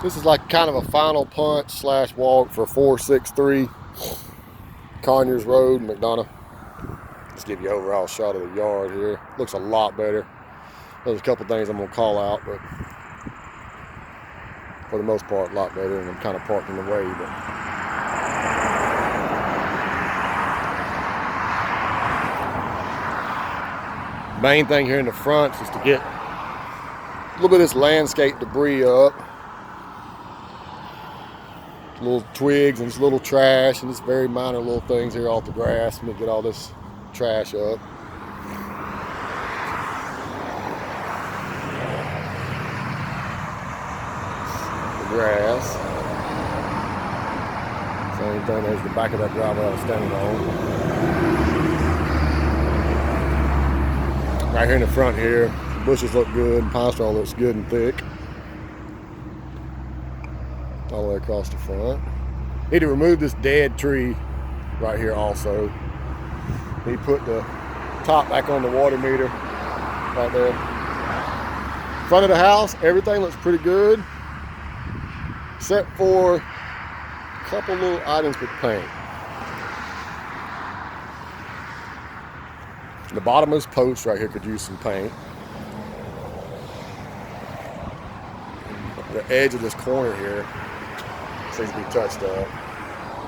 This is like kind of a final punch slash walk for 463 Conyers Road, McDonough. Just give you an overall shot of the yard here. Looks a lot better. There's a couple things I'm gonna call out, but for the most part, a lot better. And I'm kind of parked in the way, but main thing here in the front is to get a little bit of this landscape debris up. Little twigs and this little trash and just very minor little things here off the grass. Let me get all this trash up. The grass. Same thing, there's the back of that driveway I was standing on. Right here in the front here, the bushes look good, pine straw looks good and thick. All the way across the front. Need to remove this dead tree right here also. Need to put the top back on the water meter right there. Front of the house, everything looks pretty good, except for a couple little items with paint. The bottom of this post right here could use some paint. The edge of this corner here needs to be touched up.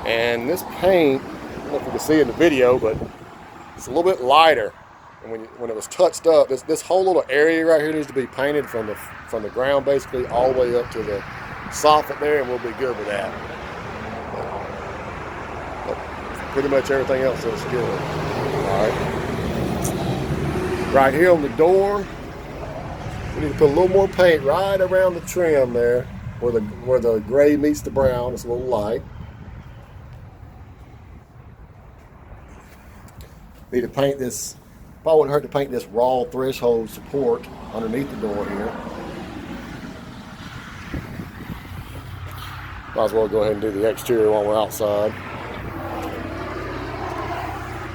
And this paint, I don't know if you can see it in the video, but it's a little bit lighter. And when it was touched up, this whole little area right here needs to be painted from the ground basically all the way up to the soffit there, and we'll be good with that. But pretty much everything else looks good. All right. Right here on the door, we need to put a little more paint right around the trim there, where the gray meets the brown. It's a little light. Need to paint this. Probably wouldn't hurt to paint this raw threshold support underneath the door here. Might as well go ahead and do the exterior while we're outside.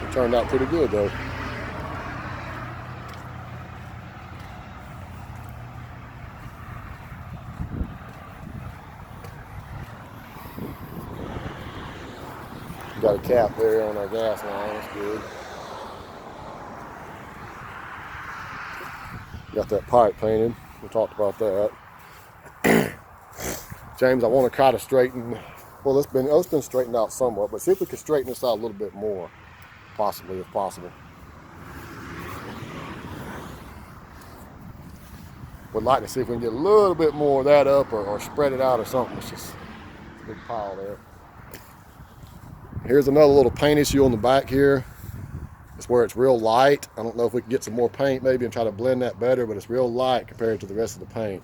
It turned out pretty good though. Got a cap there on our gas line, that's good. Got that pipe painted, we talked about that. James, I want to try to straighten, well it's been straightened out somewhat, but see if we can straighten this out a little bit more, possibly if possible. Would like to see if we can get a little bit more of that up or spread it out or something. It's just a big pile there. Here's another little paint issue on the back here. It's where it's real light. I don't know if we can get some more paint maybe and try to blend that better, but it's real light compared to the rest of the paint.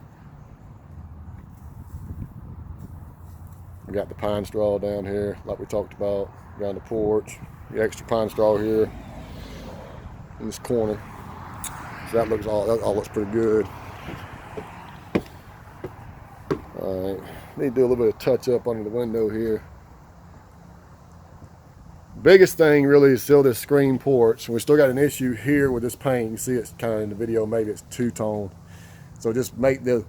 We got the pine straw down here, like we talked about, around the porch. The extra pine straw here in this corner. So that all looks pretty good. All right, need to do a little bit of touch up under the window here. Biggest thing really is still this screen porch. We still got an issue here with this paint. You see it's kind of in the video, maybe it's two-tone. So just make the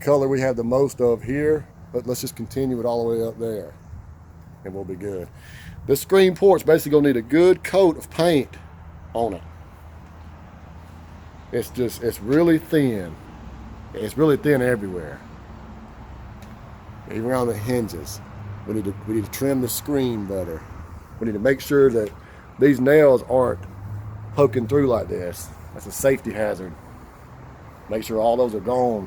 color we have the most of here, but let's just continue it all the way up there and we'll be good. This screen porch basically gonna need a good coat of paint on it. It's really thin. It's really thin everywhere. Even around the hinges. We need to trim the screen better. We need to make sure that these nails aren't poking through like this. That's a safety hazard. Make sure all those are gone.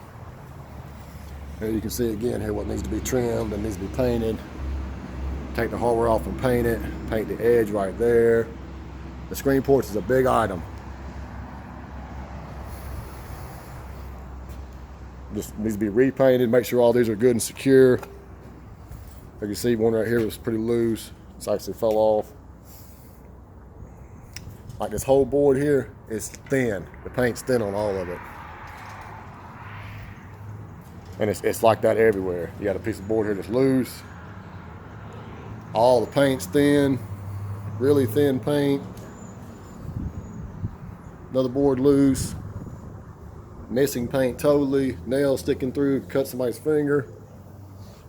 Here you can see again here what needs to be trimmed and needs to be painted. Take the hardware off and paint it. Paint the edge right there. The screen porch is a big item. Just needs to be repainted. Make sure all these are good and secure. Like you see, one right here was pretty loose. It's actually fell off. Like this whole board here is thin. The paint's thin on all of it. And it's like that everywhere. You got a piece of board here that's loose. All the paint's thin, really thin paint. Another board loose. missing paint totally, nails sticking through, cut somebody's finger.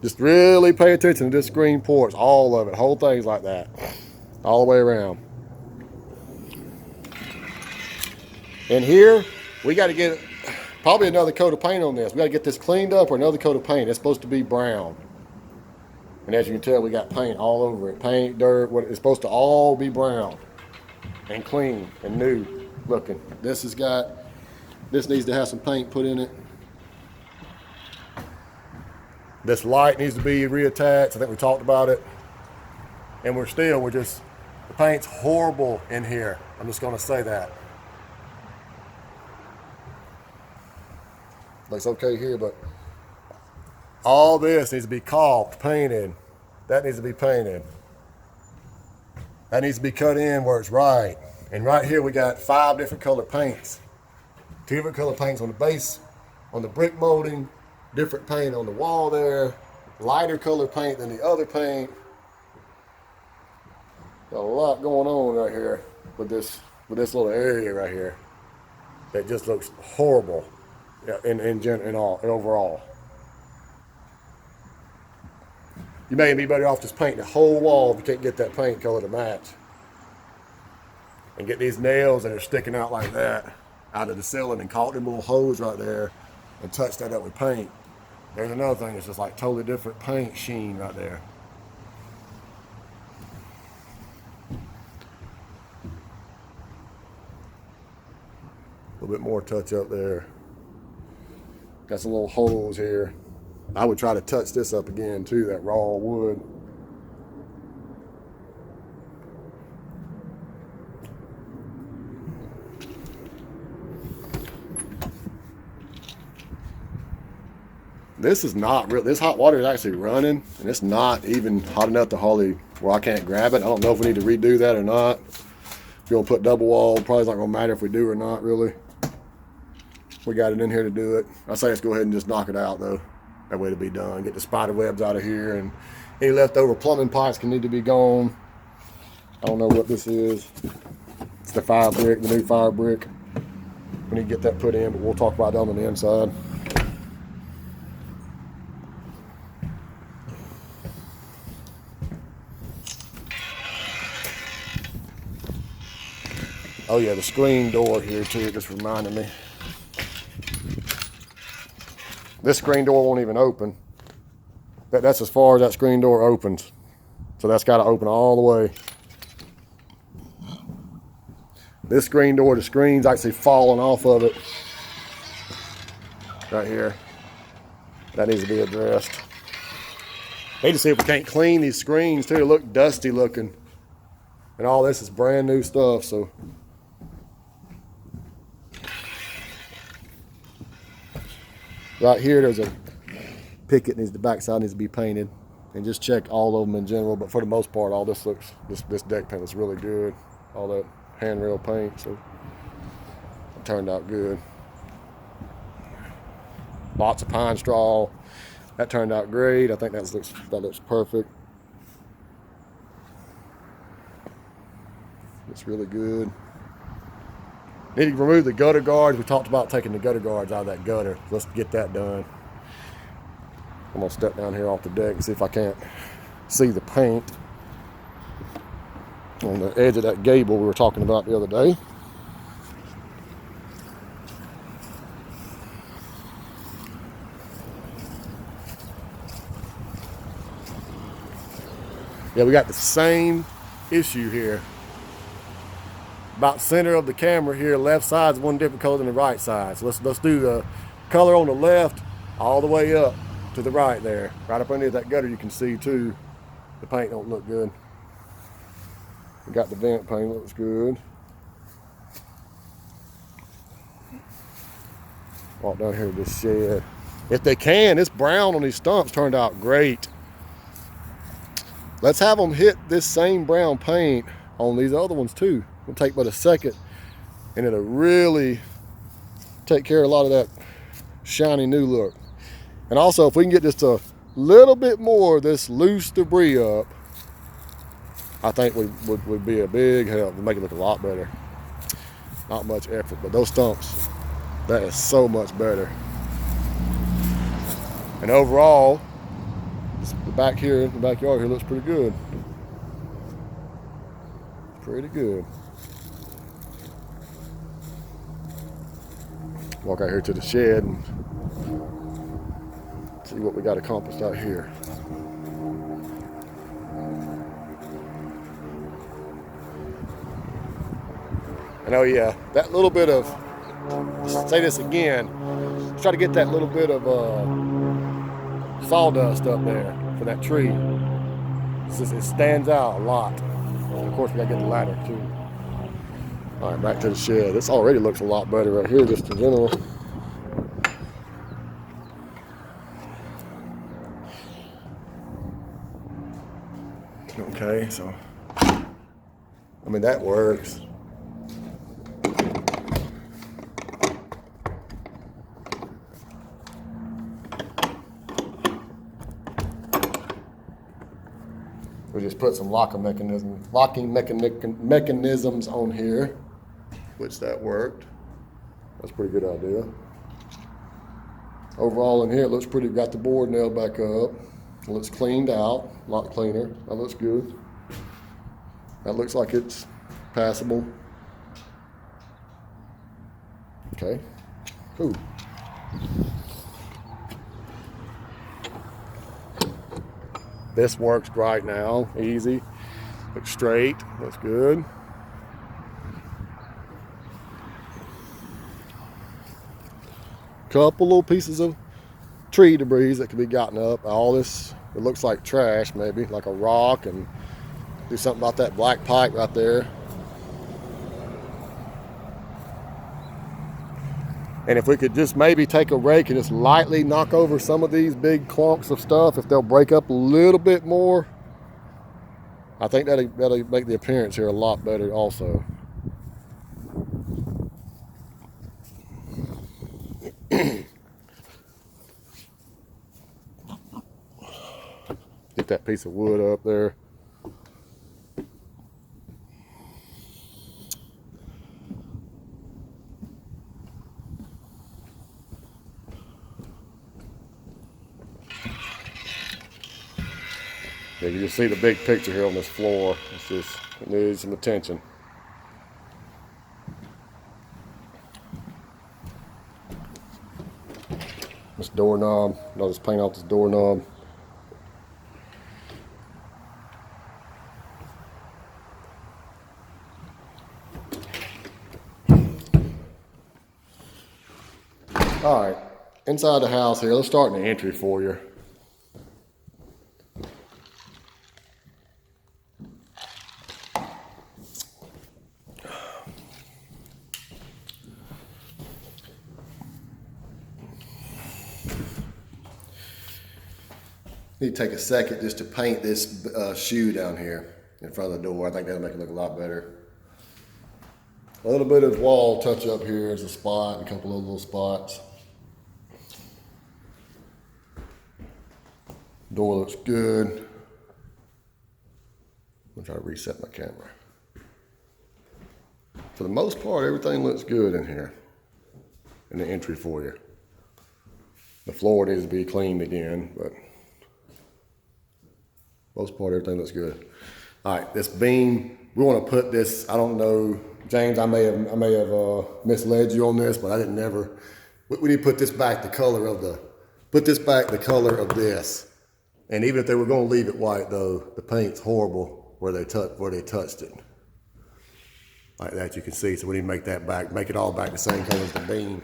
Just really pay attention to this screen porch, all of it, whole thing's like that, all the way around. And here, we got to get probably another coat of paint on this. We got to get this cleaned up or another coat of paint. It's supposed to be brown. And as you can tell, we got paint all over it. Paint, dirt, it's supposed to all be brown and clean and new looking. This needs to have some paint put in it. This light needs to be reattached. I think we talked about it. And the paint's horrible in here. I'm just gonna say that. Looks okay here, but all this needs to be caulked, painted. That needs to be painted. That needs to be cut in where it's right. And right here we got 5 different color paints. 2 different color paints on the base, on the brick molding, different paint on the wall there, lighter color paint than the other paint. Got a lot going on right here with this little area right here that just looks horrible in overall. You may be better off just painting the whole wall if you can't get that paint color to match. And get these nails that are sticking out like that out of the ceiling and caulk them little holes right there and touch that up with paint. There's another thing that's just like totally different paint sheen right there. A little bit more touch up there. Got some little holes here. I would try to touch this up again too, that raw wood. This is not real. This hot water is actually running, and it's not even hot enough to hardly where I can't grab it. I don't know if we need to redo that or not. If you're gonna put double wall, probably not gonna matter if we do or not, really. We got it in here to do it. I say let's go ahead and just knock it out though. That way it'll be done. Get the spider webs out of here, and any leftover plumbing pipes can need to be gone. I don't know what this is. It's the fire brick, the new fire brick. We need to get that put in, but we'll talk about that on the inside. Oh yeah, the screen door here too, just reminded me. This screen door won't even open. That's as far as that screen door opens. So that's got to open all the way. This screen door, the screen's actually falling off of it. Right here. That needs to be addressed. Need to see if we can't clean these screens too. They look dusty looking. And all this is brand new stuff, so. Right here, there's a picket, the backside needs to be painted, and just check all of them in general. But for the most part, all this this deck paint looks really good. All that handrail paint, so it turned out good. Lots of pine straw. That turned out great. I think that looks perfect. It's really good. Need to remove the gutter guards. We talked about taking the gutter guards out of that gutter. Let's get that done. I'm gonna step down here off the deck and see if I can't see the paint on the edge of that gable we were talking about the other day. Yeah, we got the same issue here. About center of the camera here, left side is one different color than the right side. So let's do the color on the left all the way up to the right there. Right up underneath that gutter you can see too, the paint don't look good. We got the vent paint, looks good. Walk down here to this shed. If they can, this brown on these stumps turned out great. Let's have them hit this same brown paint on these other ones too. It'll take but a second, and it'll really take care of a lot of that shiny new look. And also, if we can get just a little bit more of this loose debris up, I think would be a big help. It'd make it look a lot better. Not much effort, but those stumps That is so much better. And overall, the back here, the backyard here looks pretty good. Pretty good. Walk out here to the shed and see what we got accomplished out here. And oh yeah, that little bit of, say this again, try to get that little bit of sawdust up there for that tree. It stands out a lot. And of course, we gotta get the ladder too. All right, back to the shed. This already looks a lot better right here, just in general. Okay, so, I mean, that works. We just put some locking mechanisms on here, which that worked. That's a pretty good idea. Overall in here, it looks pretty, got the board nailed back up. It looks cleaned out, a lot cleaner. That looks good. That looks like it's passable. Okay, cool. This works right now, easy. Looks straight, looks good. Couple little pieces of tree debris that could be gotten up. All this, it looks like trash maybe, like a rock, and do something about that black pipe right there. And if we could just maybe take a rake and just lightly knock over some of these big clumps of stuff, if they'll break up a little bit more, I think that'll make the appearance here a lot better also. Get that piece of wood up there. Yeah, you can see the big picture here on this floor. It's just, it needs some attention. This doorknob, I'll just paint off this doorknob. All right, inside the house here, let's start in the entry for you. Need to take a second just to paint this shoe down here in front of the door. I think that'll make it look a lot better. A little bit of wall touch up here is a spot, a couple of little spots. Door looks good. I'm gonna try to reset my camera. For the most part, everything looks good in here, in the entry for you. The floor needs to be cleaned again, but most part, everything looks good. All right, this beam, we want to put this, I don't know, James, I may have misled you on this, but I didn't never, we need to put this back the color of this. And even if they were going to leave it white though, the paint's horrible where they touched it. Like that you can see, so we need to make that back, make it all back the same color as the beam.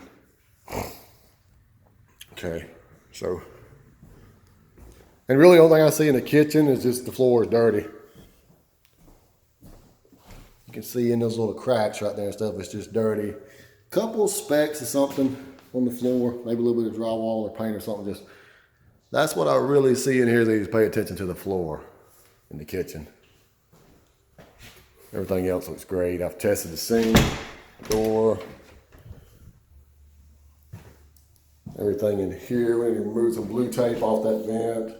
Okay, so. And really the only thing I see in the kitchen is just the floor is dirty. You can see in those little cracks right there and stuff, it's just dirty. Couple specks of something on the floor, maybe a little bit of drywall or paint or something. Just that's what I really see in here. They just pay attention to the floor in the kitchen. Everything else looks great. I've tested the sink, door, everything in here. We need to remove some blue tape off that vent.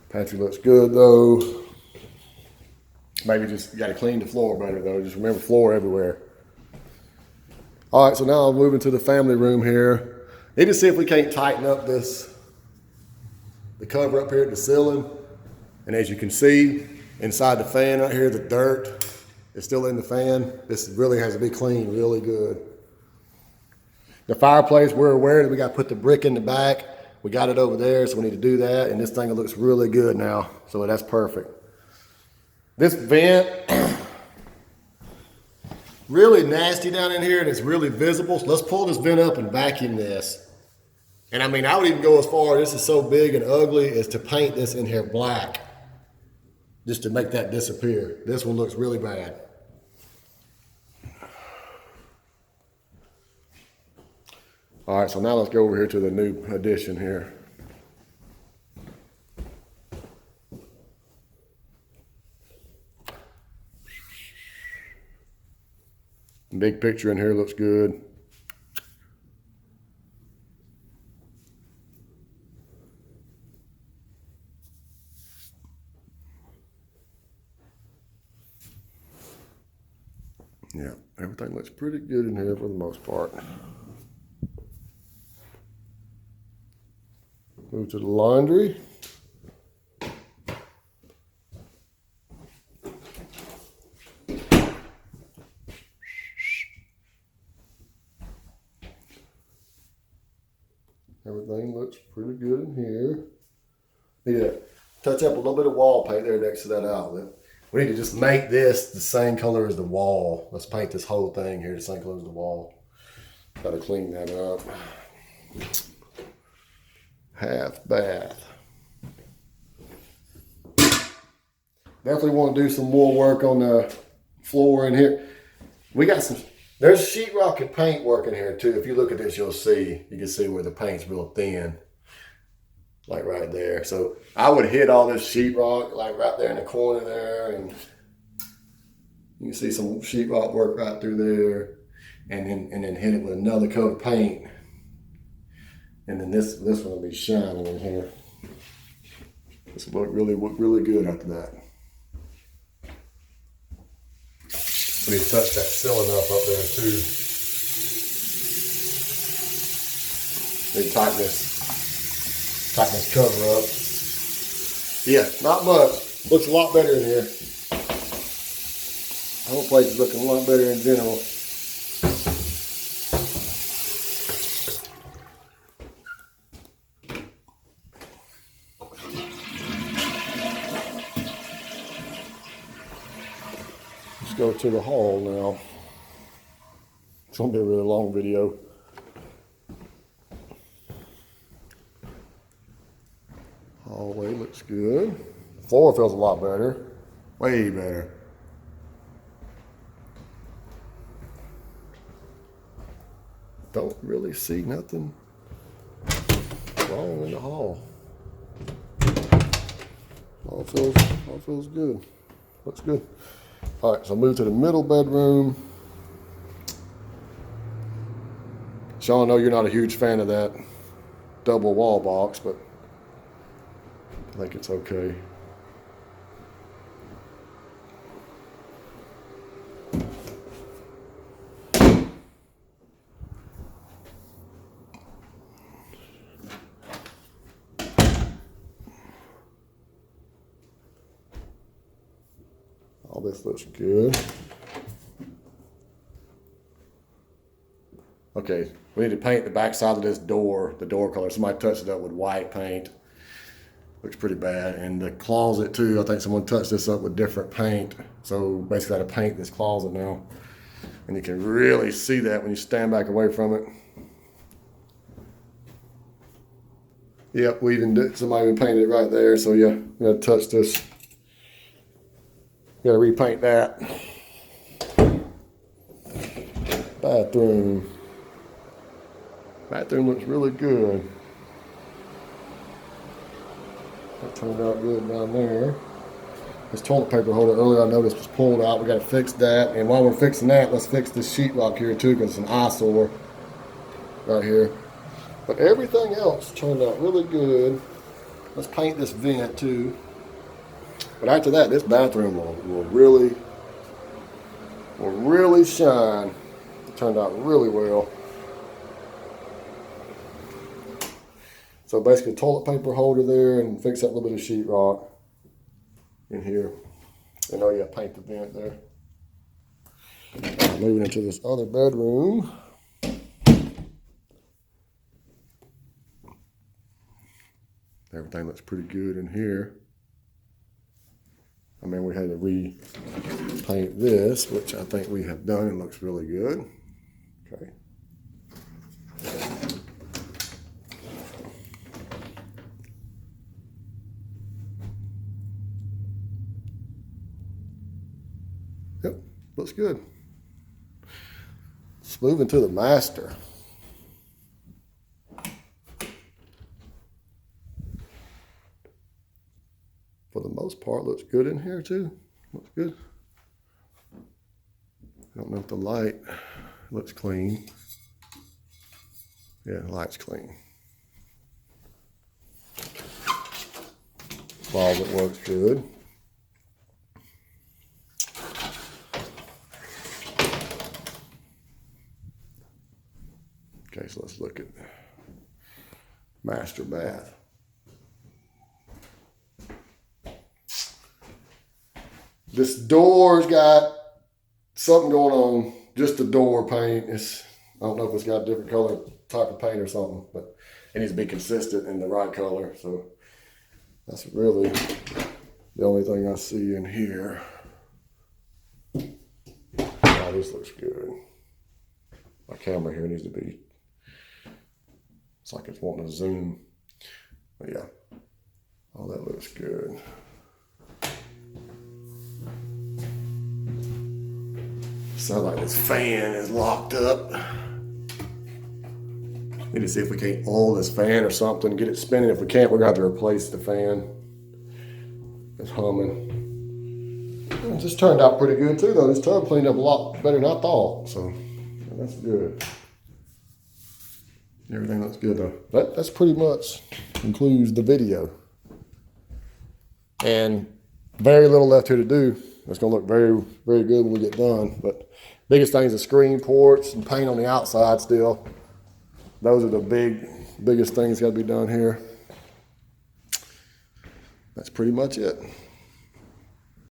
Pantry looks good though. Maybe just, you gotta clean the floor better though. Just remember, floor everywhere. All right, so now I'm moving to the family room here. Need to see if we can't tighten up the cover up here at the ceiling. And as you can see, inside the fan right here, the dirt is still in the fan. This really has to be cleaned really good. The fireplace, we're aware that we got to put the brick in the back. We got it over there, so we need to do that. And this thing looks really good now, so that's perfect. This vent, really nasty down in here, and it's really visible. So let's pull this vent up and vacuum this. And I mean, I would even go as far, this is so big and ugly, as to paint this in here black, just to make that disappear. This one looks really bad. All right, so now let's go over here to the new addition here. Big picture in here looks good. Yeah, everything looks pretty good in here for the most part. Move to the laundry. Everything looks pretty good in here. Need to touch up a little bit of wall paint there next to that outlet. We need to just make this the same color as the wall. Let's paint this whole thing here the same color as the wall. Gotta clean that up. Half bath. Definitely want to do some more work on the floor in here. We got some, there's sheetrock and paint work in here too. If you look at this, you'll see, you can see where the paint's real thin. Like right there. So I would hit all this sheetrock like right there in the corner there, and you can see some sheetrock work right through there, and then hit it with another coat of paint, and then this one will be shining in here. This will look really good after that. We need to touch that ceiling up there too. Need to tighten this cover up. Yeah, not much. Looks a lot better in here. The whole place is looking a lot better in general. Let's go to the hall now. It's gonna be a really long video. Hallway looks good. Floor feels a lot better. Way better. Don't really see nothing wrong in the hall. All feels good. Looks good. All right, so move to the middle bedroom. Sean, I know you're not a huge fan of that double wall box, but I think it's okay. All this looks good. Okay, we need to paint the back side of this door, the door color. Somebody touched it up with white paint. Looks pretty bad. And the closet too, I think someone touched this up with different paint. So basically I got to paint this closet now. And you can really see that when you stand back away from it. Yep, we even did, somebody even painted it right there. So yeah, you gotta touch this. You gotta repaint that. Bathroom. Bathroom looks really good. That turned out good down there. This toilet paper holder earlier I noticed was pulled out. We got to fix that. And while we're fixing that, let's fix this sheetrock here too, because it's an eyesore right here. But everything else turned out really good. Let's paint this vent too. But after that, this bathroom will really shine. turned out really well. So basically toilet paper holder there and fix that little bit of sheetrock in here. And oh yeah, paint the vent there. Moving into this other bedroom. Everything looks pretty good in here. I mean, we had to repaint this, which I think we have done and looks really good. Okay. Yep, looks good. Let's move into the master. For the most part, looks good in here too. Looks good. I don't know if the light looks clean. Yeah, the light's clean. Closet works good. Okay, so let's look at master bath. This door's got something going on. Just the door paint. I don't know if it's got a different color type of paint or something, but it needs to be consistent in the right color. So that's really the only thing I see in here. Oh, this looks good. My camera here needs to be, it's like it's wanting to zoom. But yeah, all that looks good. Sounds like this fan is locked up. Need to see if we can't oil this fan or something, get it spinning. If we can't, we're gonna have to replace the fan. It's humming. It just turned out pretty good too though. This tub cleaned up a lot better than I thought, so that's good. Everything looks good though. That's pretty much concludes the video. And very little left here to do. It's gonna look very, very good when we get done. But biggest thing is the screen ports and paint on the outside still. Those are the biggest things got to be done here. That's pretty much it.